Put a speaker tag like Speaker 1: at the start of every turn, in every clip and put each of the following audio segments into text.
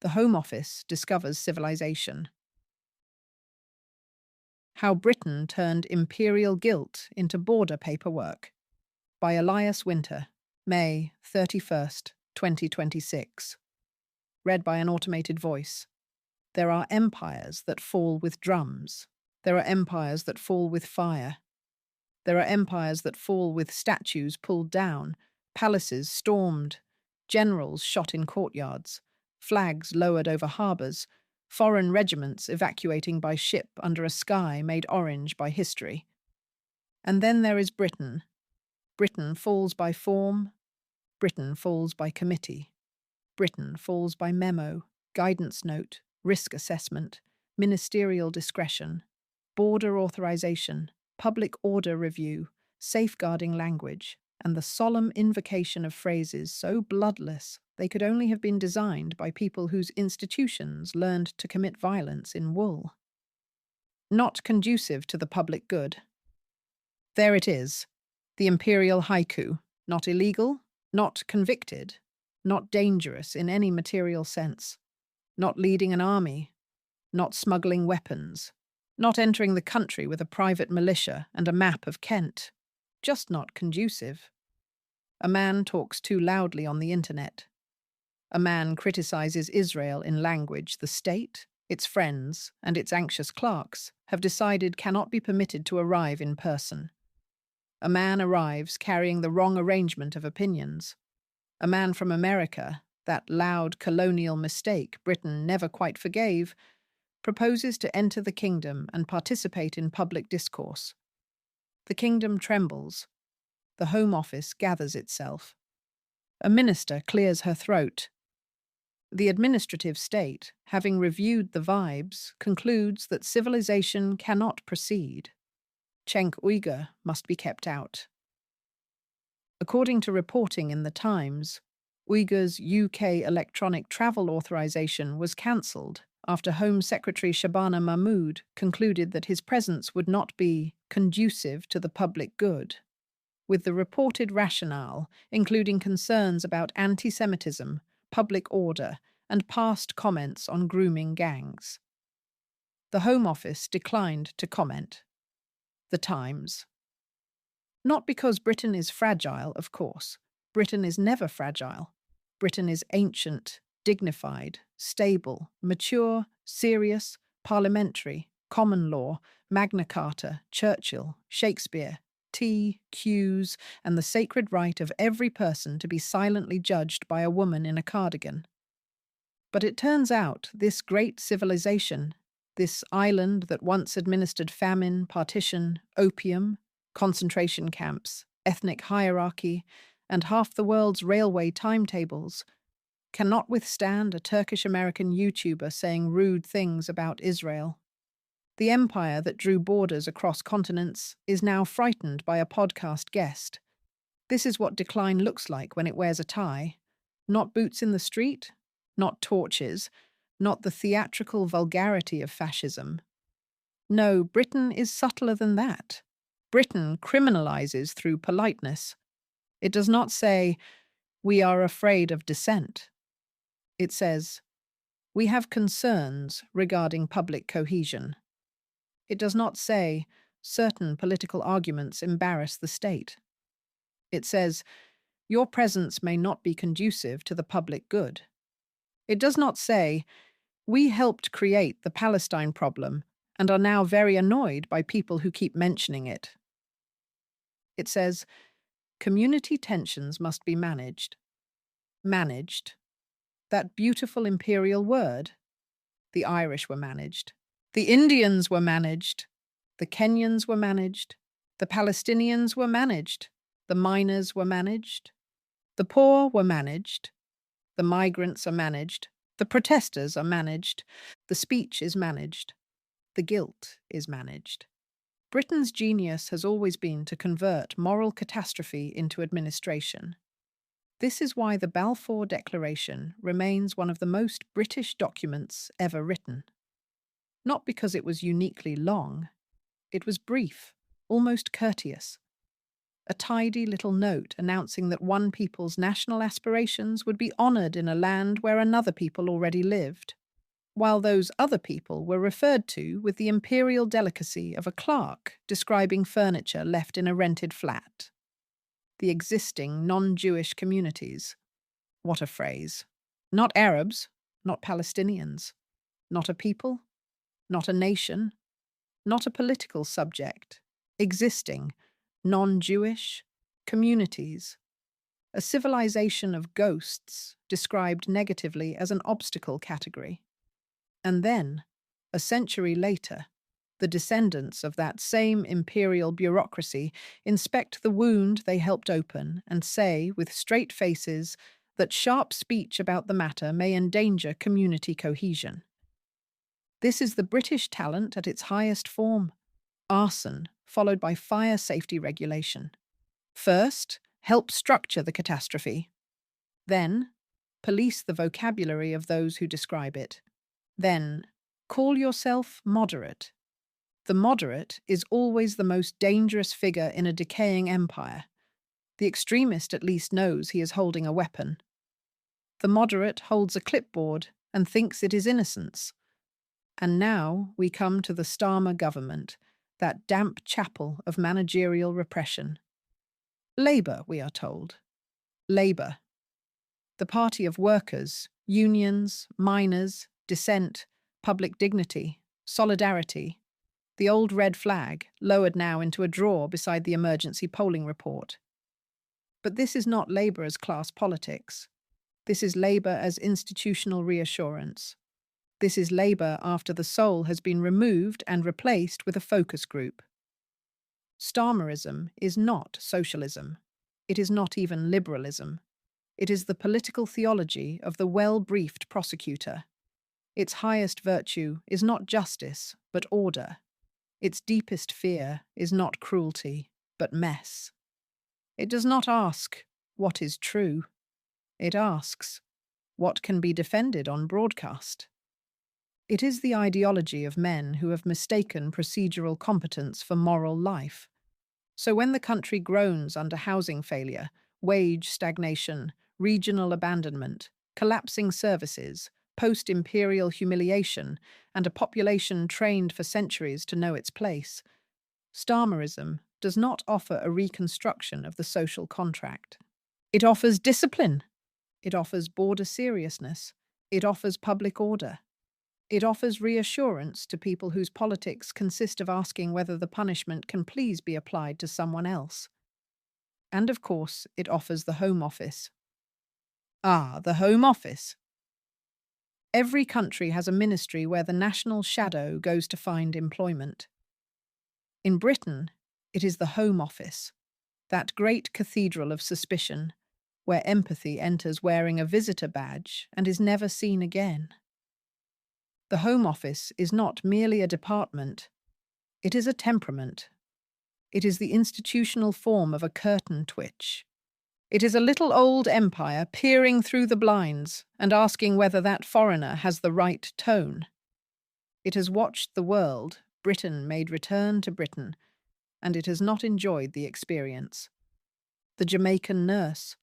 Speaker 1: The Home Office discovers civilization. How Britain turned imperial guilt into border paperwork. By Elias Winter, May 31st, 2026. Read by an automated voice. There are empires that fall with drums. There are empires that fall with fire. There are empires that fall with statues pulled down, palaces stormed, generals shot in courtyards, flags lowered over harbours, foreign regiments evacuating by ship under a sky made orange by history. And then there is Britain. Britain falls by form. Britain falls by committee. Britain falls by memo, guidance note, risk assessment, ministerial discretion, border authorization, public order review, safeguarding language, and the solemn invocation of phrases so bloodless they could only have been designed by people whose institutions learned to commit violence in wool. Not conducive to the public good. There it is, the imperial haiku, not illegal, not convicted, not dangerous in any material sense, not leading an army, not smuggling weapons, not entering the country with a private militia and a map of Kent, just not conducive. A man talks too loudly on the internet. A man criticizes Israel in language the state, its friends, and its anxious clerks have decided cannot be permitted to arrive in person. A man arrives carrying the wrong arrangement of opinions. A man from America, that loud colonial mistake Britain never quite forgave, proposes to enter the kingdom and participate in public discourse. The kingdom trembles. The Home Office gathers itself. A minister clears her throat. The administrative state, having reviewed the vibes, concludes that civilization cannot proceed. Cenk Uyghur must be kept out. According to reporting in The Times, Uyghur's UK electronic travel authorization was cancelled after Home Secretary Shabana Mahmood concluded that his presence would not be conducive to the public good, with the reported rationale including concerns about anti-Semitism, public order, and past comments on grooming gangs. The Home Office declined to comment. The Times. Not because Britain is fragile, of course. Britain is never fragile. Britain is ancient, dignified, stable, mature, serious, parliamentary, common law, Magna Carta, Churchill, Shakespeare, tea, queues, and the sacred right of every person to be silently judged by a woman in a cardigan. But it turns out this great civilization, this island that once administered famine, partition, opium, concentration camps, ethnic hierarchy, and half the world's railway timetables, cannot withstand a Turkish-American YouTuber saying rude things about Israel. The empire that drew borders across continents is now frightened by a podcast guest. This is what decline looks like when it wears a tie. Not boots in the street, not torches, not the theatrical vulgarity of fascism. No, Britain is subtler than that. Britain criminalizes through politeness. It does not say, "We are afraid of dissent." It says, "We have concerns regarding public cohesion." It does not say, "Certain political arguments embarrass the state." It says, "Your presence may not be conducive to the public good." It does not say, "We helped create the Palestine problem and are now very annoyed by people who keep mentioning it." It says, "Community tensions must be managed." Managed. That beautiful imperial word. The Irish were managed. The Indians were managed. The Kenyans were managed. The Palestinians were managed. The miners were managed. The poor were managed. The migrants are managed. The protesters are managed. The speech is managed. The guilt is managed. Britain's genius has always been to convert moral catastrophe into administration. This is why the Balfour Declaration remains one of the most British documents ever written. Not because it was uniquely long. It was brief, almost courteous. a tidy little note announcing that one people's national aspirations would be honoured in a land where another people already lived, while those other people were referred to with the imperial delicacy of a clerk describing furniture left in a rented flat. The existing non-Jewish communities. What a phrase. Not Arabs, not Palestinians, not a people, not a nation, not a political subject. Existing, non-Jewish communities. A civilization of ghosts described negatively as an obstacle category. And then, a century later, the descendants of that same imperial bureaucracy inspect the wound they helped open and say, with straight faces, that sharp speech about the matter may endanger community cohesion. This is the British talent at its highest form. Arson, followed by fire safety regulation. First, help structure the catastrophe. Then, police the vocabulary of those who describe it. Then, call yourself moderate. The moderate is always the most dangerous figure in a decaying empire. The extremist at least knows he is holding a weapon. The moderate holds a clipboard and thinks it is innocence. And now we come to the Starmer government, that damp chapel of managerial repression. Labour, we are told. Labour. The party of workers, unions, miners, dissent, public dignity, solidarity. The old red flag, lowered now into a drawer beside the emergency polling report. But this is not Labour as class politics. This is Labour as institutional reassurance. This is Labour after the soul has been removed and replaced with a focus group. Starmerism is not socialism. It is not even liberalism. It is the political theology of the well-briefed prosecutor. Its highest virtue is not justice, but order. Its deepest fear is not cruelty, but mess. It does not ask, what is true? It asks, what can be defended on broadcast? It is the ideology of men who have mistaken procedural competence for moral life. So when the country groans under housing failure, wage stagnation, regional abandonment, collapsing services, post-imperial humiliation, and a population trained for centuries to know its place, Starmerism does not offer a reconstruction of the social contract. It offers discipline. It offers border seriousness. It offers public order. It offers reassurance to people whose politics consist of asking whether the punishment can please be applied to someone else. And of course, it offers the Home Office. Ah, the Home Office. Every country has a ministry where the national shadow goes to find employment. In Britain, it is the Home Office, that great cathedral of suspicion, where empathy enters wearing a visitor badge and is never seen again. The Home Office is not merely a department, it is a temperament. It is the institutional form of a curtain twitch. It is a little old empire peering through the blinds and asking whether that foreigner has the right tone. It has watched the world Britain made return to Britain, and it has not enjoyed the experience. The Jamaican nurse,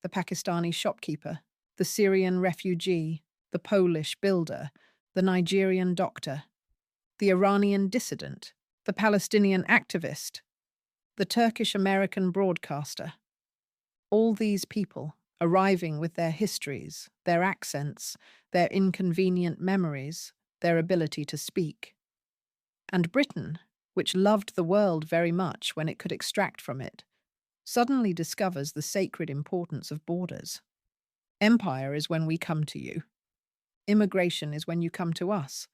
Speaker 1: the Pakistani shopkeeper, the Syrian refugee, the Polish builder, the Nigerian doctor, the Iranian dissident, the Palestinian activist, the Turkish-American broadcaster. All these people, arriving with their histories, their accents, their inconvenient memories, their ability to speak. And Britain, which loved the world very much when it could extract from it, suddenly discovers the sacred importance of borders. Empire is when we come to you. Immigration is when you come to us.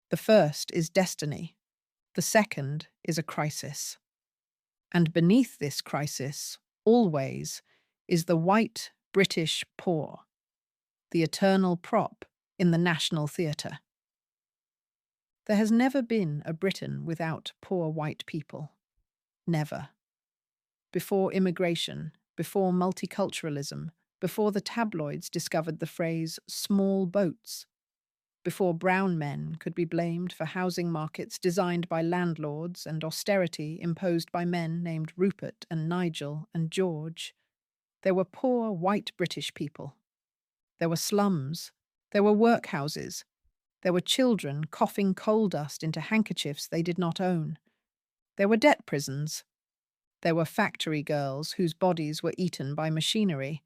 Speaker 1: The first is destiny. The second is a crisis. And beneath this crisis, always, is the white British poor, the eternal prop in the national theatre. There has never been a Britain without poor white people. Never. Before immigration, before multiculturalism, before the tabloids discovered the phrase small boats. before brown men could be blamed for housing markets designed by landlords and austerity imposed by men named Rupert and Nigel and George. There were poor white British people. There were slums. There were workhouses. There were children coughing coal dust into handkerchiefs they did not own. There were debt prisons. There were factory girls whose bodies were eaten by machinery,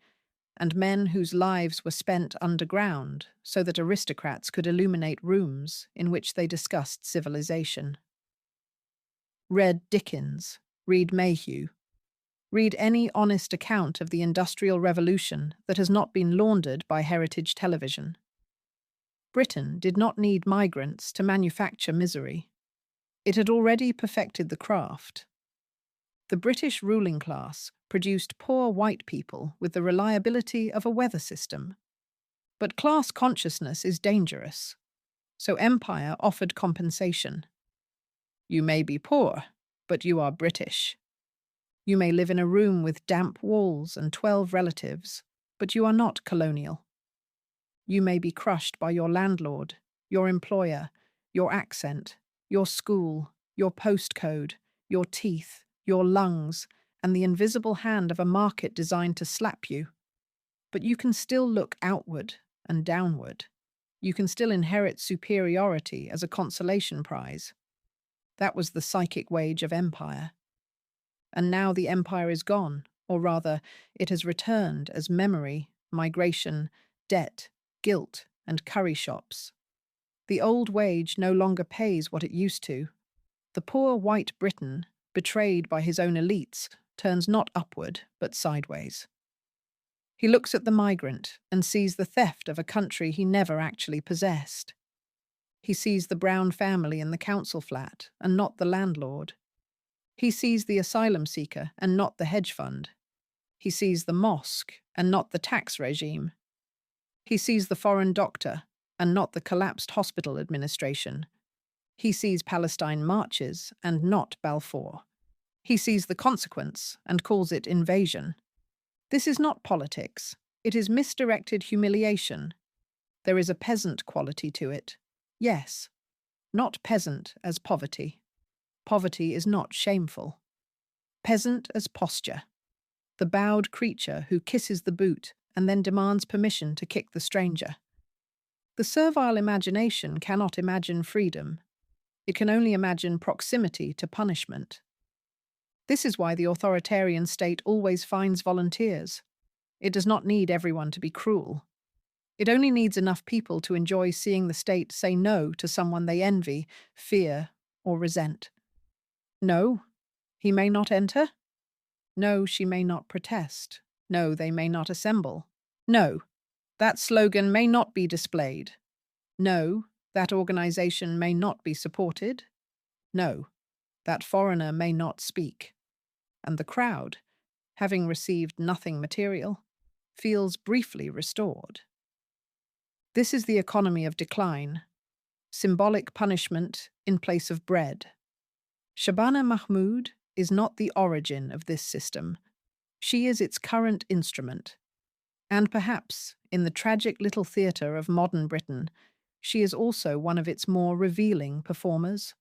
Speaker 1: and men whose lives were spent underground so that aristocrats could illuminate rooms in which they discussed civilization. Read Dickens, read Mayhew, read any honest account of the Industrial Revolution that has not been laundered by heritage television. Britain did not need migrants to manufacture misery. It had already perfected the craft. The British ruling class produced poor white people with the reliability of a weather system. But class consciousness is dangerous, so empire offered compensation. You may be poor, but you are British. You may live in a room with damp walls and 12 relatives, but you are not colonial. You may be crushed by your landlord, your employer, your accent, your school, your postcode, your teeth, your lungs, and the invisible hand of a market designed to slap you. But you can still look outward and downward. You can still inherit superiority as a consolation prize. That was the psychic wage of empire. And now the empire is gone, or rather, it has returned as memory, migration, debt, guilt, and curry shops. The old wage no longer pays what it used to. The poor white Briton, betrayed by his own elites, turns not upward, but sideways. He looks at the migrant and sees the theft of a country he never actually possessed. He sees the brown family in the council flat and not the landlord. He sees the asylum seeker and not the hedge fund. He sees the mosque and not the tax regime. He sees the foreign doctor and not the collapsed hospital administration. He sees Palestine marches and not Balfour. He sees the consequence and calls it invasion. This is not politics. It is misdirected humiliation. There is a peasant quality to it. Yes, not peasant as poverty. Poverty is not shameful. Peasant as posture. The bowed creature who kisses the boot and then demands permission to kick the stranger. The servile imagination cannot imagine freedom. It can only imagine proximity to punishment. This is why the authoritarian state always finds volunteers. It does not need everyone to be cruel. It only needs enough people to enjoy seeing the state say no to someone they envy, fear, or resent. No, he may not enter. No, she may not protest. No, they may not assemble. No, that slogan may not be displayed. No, that organization may not be supported. No, that foreigner may not speak. And the crowd, having received nothing material, feels briefly restored. This is the economy of decline, symbolic punishment in place of bread. Shabana Mahmood is not the origin of this system. She is its current instrument. And perhaps, in the tragic little theatre of modern Britain, she is also one of its more revealing performers.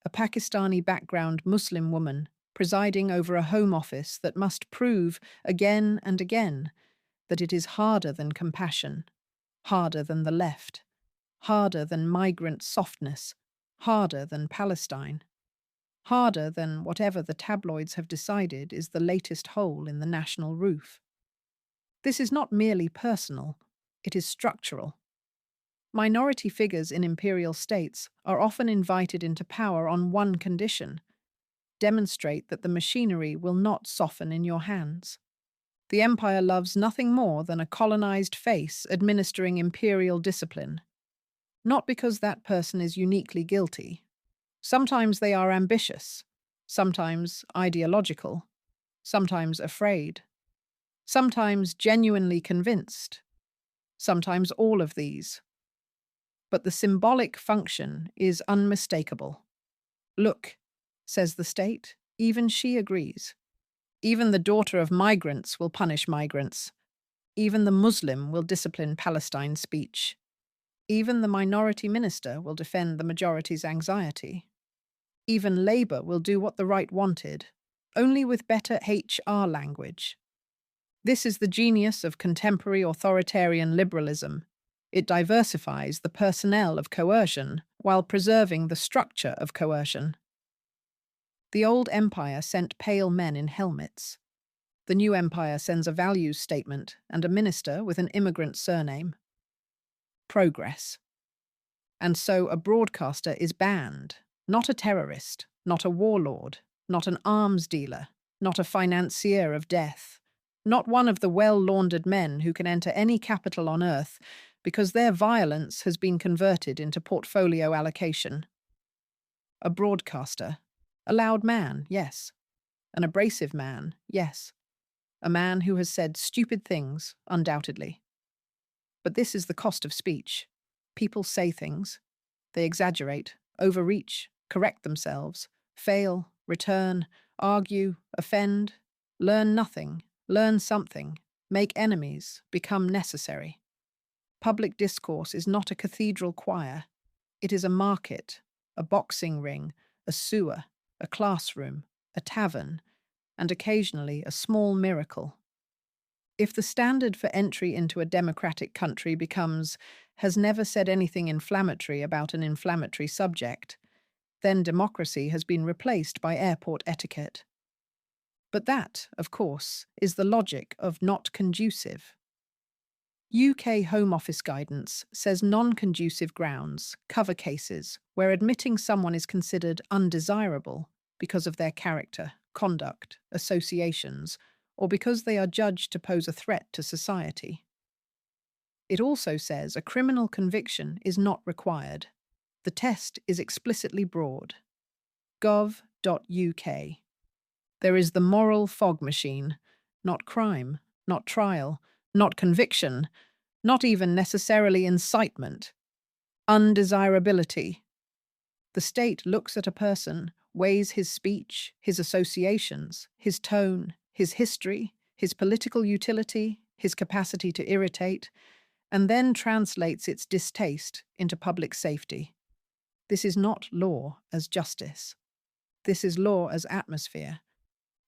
Speaker 1: A Pakistani background Muslim woman presiding over a home office that must prove again and again that it is harder than compassion, harder than the left, harder than migrant softness, harder than Palestine, harder than whatever the tabloids have decided is the latest hole in the national roof. This is not merely personal, it is structural. Minority figures in imperial states are often invited into power on one condition: demonstrate that the machinery will not soften in your hands. The empire loves nothing more than a colonized face administering imperial discipline. Not because that person is uniquely guilty. Sometimes they are ambitious, sometimes ideological, sometimes afraid, sometimes genuinely convinced, sometimes all of these. But the symbolic function is unmistakable. Look, says the state, even she agrees. Even the daughter of migrants will punish migrants. Even the Muslim will discipline Palestine speech. Even the minority minister will defend the majority's anxiety. Even Labour will do what the right wanted, only with better HR language. This is the genius of contemporary authoritarian liberalism. It diversifies the personnel of coercion while preserving the structure of coercion. The old empire sent pale men in helmets. The new empire sends a values statement and a minister with an immigrant surname. Progress. And so a broadcaster is banned, not a terrorist, not a warlord, not an arms dealer, not a financier of death, not one of the well-laundered men who can enter any capital on earth because their violence has been converted into portfolio allocation. A broadcaster. A loud man, yes. An abrasive man, yes. A man who has said stupid things, undoubtedly. But this is the cost of speech. People say things. They exaggerate, overreach, correct themselves, fail, return, argue, offend, learn nothing, learn something, make enemies, become necessary. Public discourse is not a cathedral choir. It is a market, a boxing ring, a sewer, a classroom, a tavern, and occasionally a small miracle. If the standard for entry into a democratic country becomes, has never said anything inflammatory about an inflammatory subject, then democracy has been replaced by airport etiquette. But that, of course, is the logic of not conducive. UK Home Office guidance says non-conducive grounds cover cases where admitting someone is considered undesirable because of their character, conduct, associations, or because they are judged to pose a threat to society. It also says a criminal conviction is not required. The test is explicitly broad. gov.uk. There is the moral fog machine, not crime, not trial, not conviction, not even necessarily incitement. Undesirability. The state looks at a person, weighs his speech, his associations, his tone, his history, his political utility, his capacity to irritate, and then translates its distaste into public safety. This is not law as justice. This is law as atmosphere.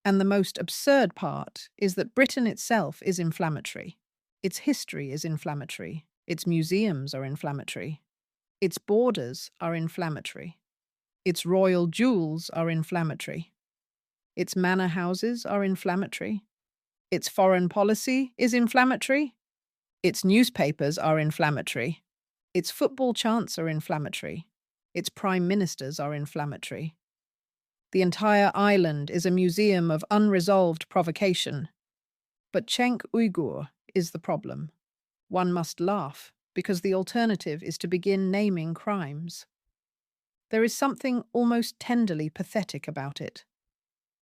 Speaker 1: And the most absurd part is that Britain itself is inflammatory. Its history is inflammatory. Its museums are inflammatory. Its borders are inflammatory. Its royal jewels are inflammatory. Its manor houses are inflammatory. Its foreign policy is inflammatory. Its newspapers are inflammatory. Its football chants are inflammatory. Its prime ministers are inflammatory. The entire island is a museum of unresolved provocation. But Cenk Uyghur is the problem. One must laugh, because the alternative is to begin naming crimes. There is something almost tenderly pathetic about it.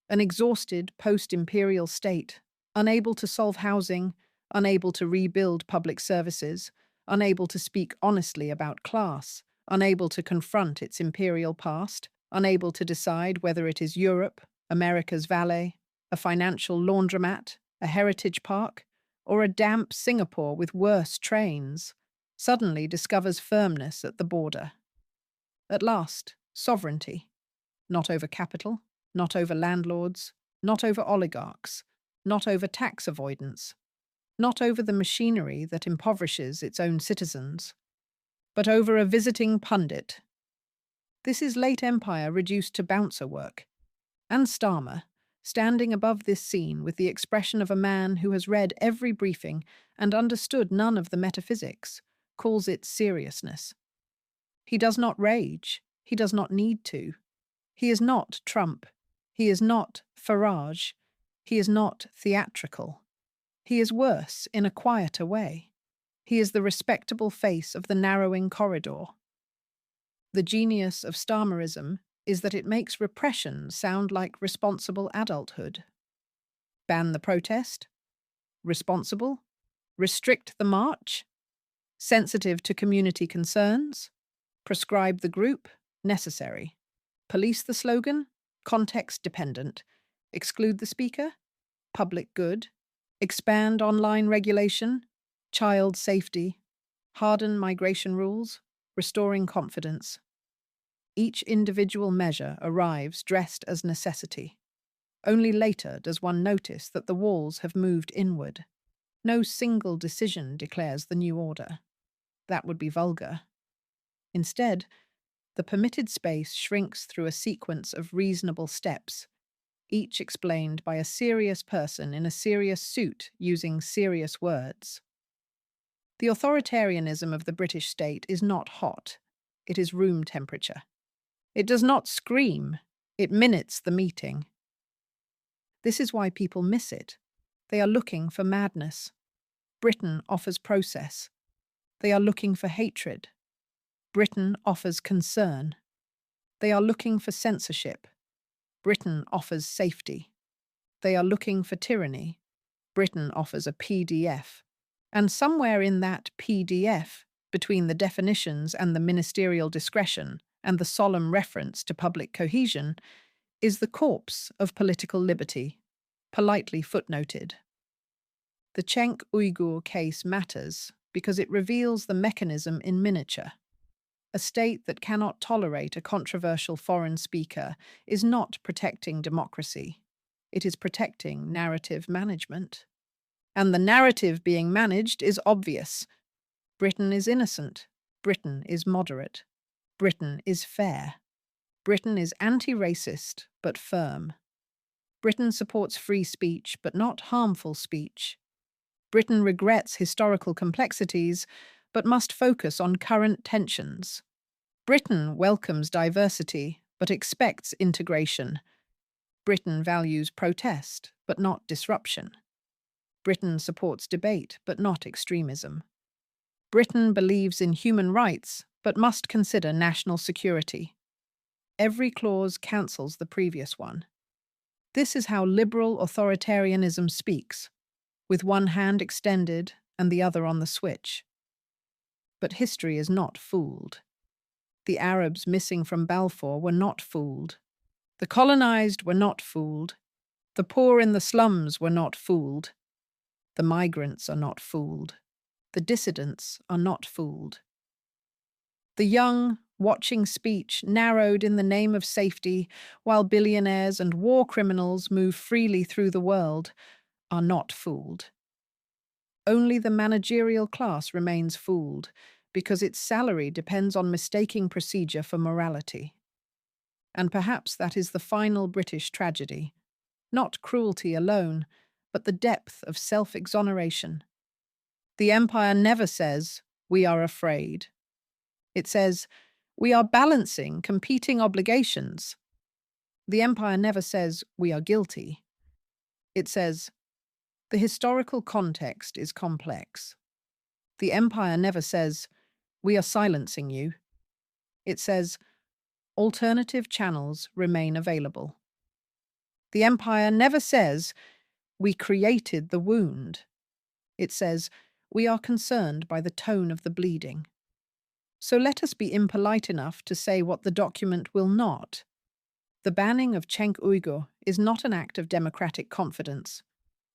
Speaker 1: An exhausted post-imperial state, unable to solve housing, unable to rebuild public services, unable to speak honestly about class, unable to confront its imperial past, unable to decide whether it is Europe, America's valet, a financial laundromat, a heritage park, or a damp Singapore with worse trains, suddenly discovers firmness at the border. At last, sovereignty. Not over capital, not over landlords, not over oligarchs, not over tax avoidance, not over the machinery that impoverishes its own citizens, but over a visiting pundit. This is late empire reduced to bouncer work. And Starmer, standing above this scene with the expression of a man who has read every briefing and understood none of the metaphysics, calls it seriousness. He does not rage. He does not need to. He is not Trump. He is not Farage. He is not theatrical. He is worse in a quieter way. He is the respectable face of the narrowing corridor. The genius of Starmerism is that it makes repression sound like responsible adulthood. Ban the protest? Responsible? Restrict the march? Sensitive to community concerns? Prescribe the group? Necessary. Police the slogan? Context dependent. Exclude the speaker? Public good. Expand online regulation? Child safety. Harden migration rules, restoring confidence. Each individual measure arrives dressed as necessity. Only later does one notice that the walls have moved inward. No single decision declares the new order. That would be vulgar. Instead, the permitted space shrinks through a sequence of reasonable steps, each explained by a serious person in a serious suit using serious words. The authoritarianism of the British state is not hot. It is room temperature. It does not scream. It minutes the meeting. This is why people miss it. They are looking for madness. Britain offers process. They are looking for hatred. Britain offers concern. They are looking for censorship. Britain offers safety. They are looking for tyranny. Britain offers a PDF. And somewhere in that PDF, between the definitions and the ministerial discretion and the solemn reference to public cohesion, is the corpse of political liberty, politely footnoted. The Cenk Uyghur case matters because it reveals the mechanism in miniature. A state that cannot tolerate a controversial foreign speaker is not protecting democracy. It is protecting narrative management. And the narrative being managed is obvious. Britain is innocent. Britain is moderate. Britain is fair. Britain is anti-racist, but firm. Britain supports free speech, but not harmful speech. Britain regrets historical complexities, but must focus on current tensions. Britain welcomes diversity, but expects integration. Britain values protest, but not disruption. Britain supports debate, but not extremism. Britain believes in human rights, but must consider national security. Every clause cancels the previous one. This is how liberal authoritarianism speaks, with one hand extended and the other on the switch. But history is not fooled. The Arabs missing from Balfour were not fooled. The colonized were not fooled. The poor in the slums were not fooled. The migrants are not fooled. The dissidents are not fooled. The young, watching speech narrowed in the name of safety, while billionaires and war criminals move freely through the world, are not fooled. Only the managerial class remains fooled, because its salary depends on mistaking procedure for morality. And perhaps that is the final British tragedy. Not cruelty alone, but the depth of self-exoneration. The Empire never says, "We are afraid." It says, "We are balancing competing obligations." The Empire never says, "We are guilty." It says, "The historical context is complex." The Empire never says, "We are silencing you." It says, "Alternative channels remain available." The Empire never says, "We created the wound." It says, "We are concerned by the tone of the bleeding." So let us be impolite enough to say what the document will not. The banning of Cenk Uyghur is not an act of democratic confidence.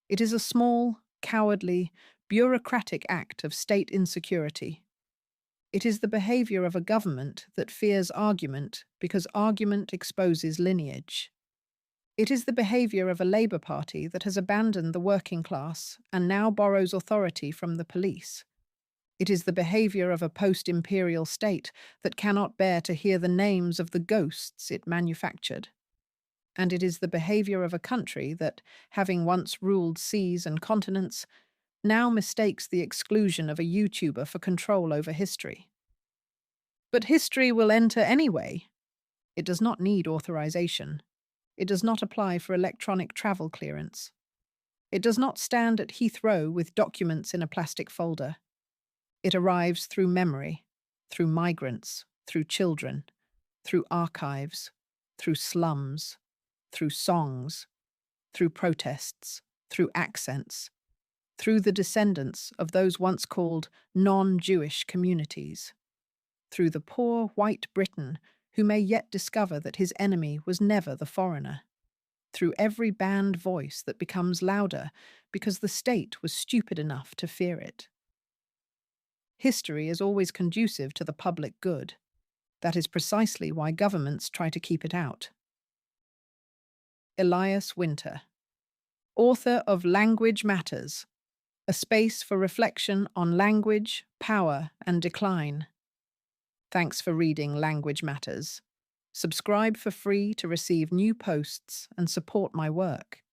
Speaker 1: It is a small, cowardly, bureaucratic act of state insecurity. It is the behavior of a government that fears argument because argument exposes lineage. It is the behavior of a Labour Party that has abandoned the working class and now borrows authority from the police. It is the behavior of a post-imperial state that cannot bear to hear the names of the ghosts it manufactured. And it is the behavior of a country that, having once ruled seas and continents, now mistakes the exclusion of a YouTuber for control over history. But history will enter anyway. It does not need authorization. It does not apply for electronic travel clearance. It does not stand at Heathrow with documents in a plastic folder. It arrives through memory, through migrants, through children, through archives, through slums, through songs, through protests, through accents, through the descendants of those once called non-Jewish communities, through the poor white Briton who may yet discover that his enemy was never the foreigner, through every banned voice that becomes louder because the state was stupid enough to fear it. History is always conducive to the public good. That is precisely why governments try to keep it out. Elias Winter, author of Language Matters, a space for reflection on language, power, and decline. Thanks for reading Language Matters. Subscribe for free to receive new posts and support my work.